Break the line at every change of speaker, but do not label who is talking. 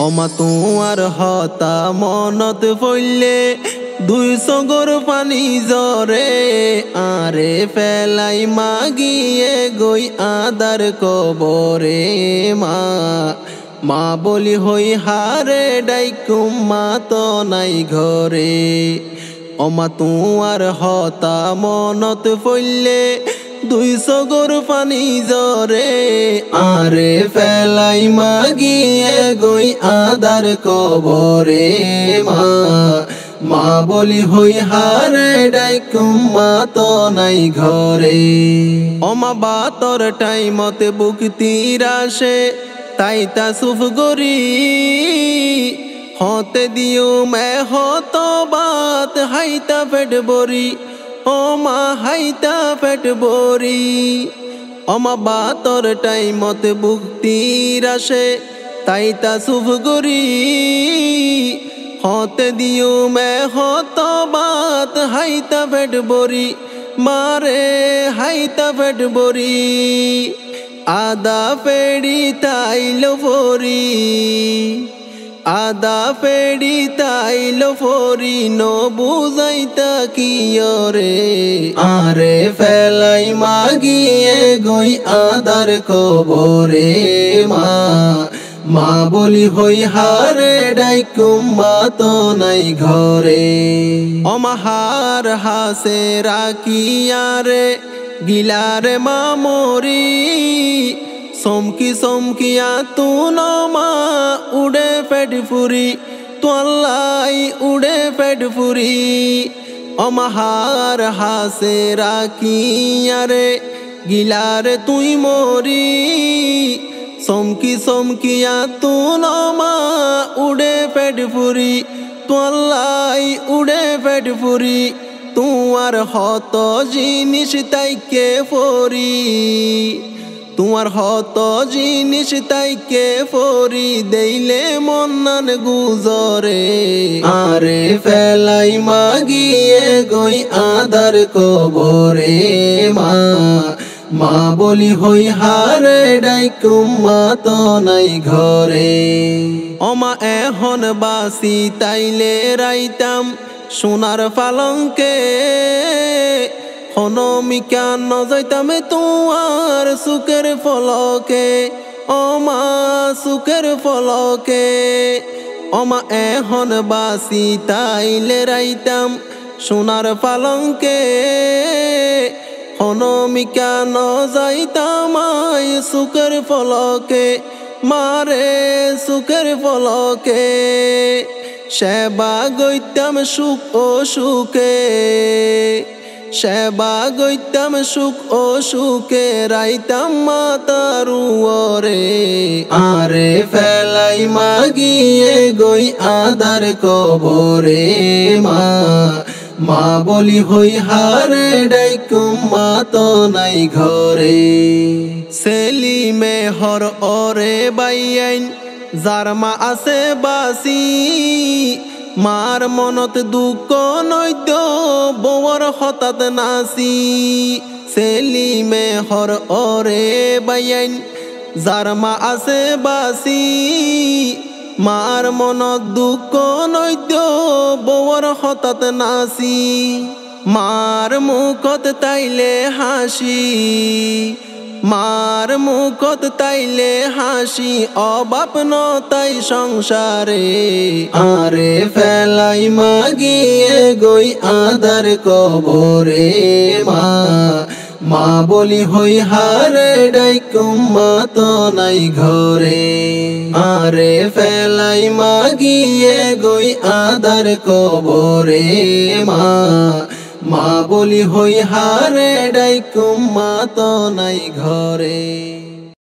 অমা তোমার হতা মনত পড়লে দুই সগর পানি জরে আরে ফেলাই মাগিয়ে গই আদার কবরে মা মা বলি হই হারে ডাইকুম মা তো নাই ঘরে অমা তোমার হতা মনত পড়লে দুই সগর পানি জরে আরে ফেলাই মাগিয়ে গই আদার কবরে মা মা বলি হই হারে ডাইকুম মা তো নাই ঘরে অমা বাতর টাইমতে বুক তীরাসে তাই তা সুফ গরি হতে দিও মে হত বাত হাইতা পেট বরি অমা হাইতা পেট বরি অমা বাতর টাইমতে বুক তীরাসে তাই তা সুফ গরি হতে দিও মে হত বাত হাইতা পেট বরি মারে হাইতা পেট বরি আদা পেড়ি তাইলো ফরি আদা পেড়ি তাইলো ফরি ন বুঝাইতা কিয়রে আরে ফেলাই মাগিয়ে গই আদার কবরে মা মা বলি হই হারে ডাইকুম মা তো নাই ঘরে অমাহার হাসে রাখিয়ারে গিলারে মা মরি সমকি সমকিয়া তু মা উড়ে পেট ফুরি তোল্লাই উড়ে পেট ফুরি অমাহার হাসে রাখিয়ারে গিলারে তুই মরি সমকি সমকিয়া তু মা উড়ে পেট ফুরি তোল্লাই উড়ে পেট ফুরি তোমার হত জিনিস তাইকে ফরি তোমার হত জিনিস তাইকে ফরি দেইলে মন্নান গুজরে আরে ফেলাই মাগিয়ে গই আদার কবরে মা মা বলি হই হারে ডাইকুম মা তো নাই ঘরে অমা এখন বাসি তাইলে রাইতাম সোনার পালঙ্কে হনমিকা নজইতামে তোমার সুখের ফলকে অমা সুখের ফলকে অমা এখন বাসি তাইলে রাইতাম সোনার পালঙ্কে হনমিকা নজইতাম সুখের ফলকে মারে সুখের ফলকে সেবা গইতাম সুখ ও সুখে সেবা গইতাম সুখ ও সুখে রাইতাম মাতারুয়রে আরে ফেলাই মাগিয়ে গই আদার কবরে মা মা বলি হই হারে ডাইকুম মা তো নাই ঘরে সেলিমে হর ওরে বাইয়াইন যার মা আছে বাসি মার মনত দুঃখ নৈদ্য বৌর হঠাৎ নাসি সেলিমে হর ওরে বাইয়াইন যার মা আছে বাসি মার মনত দুঃখ নৈদ্য বৌর হঠাৎ নাসি মার মুখত তাইলে হাসি মার মুখত তাইলে হাসি অবাপ নতাই সংসারে আরে ফেলাই মাগিয়ে গই আদার কবরে মা মা বলি হই হারে ডাইকুম মা তো নাই ঘরে আরে ফেলাই মাগিয়ে গই আদার কবরে মা মা বলি হই হারে ডাইকুম মা তো নাই ঘরে।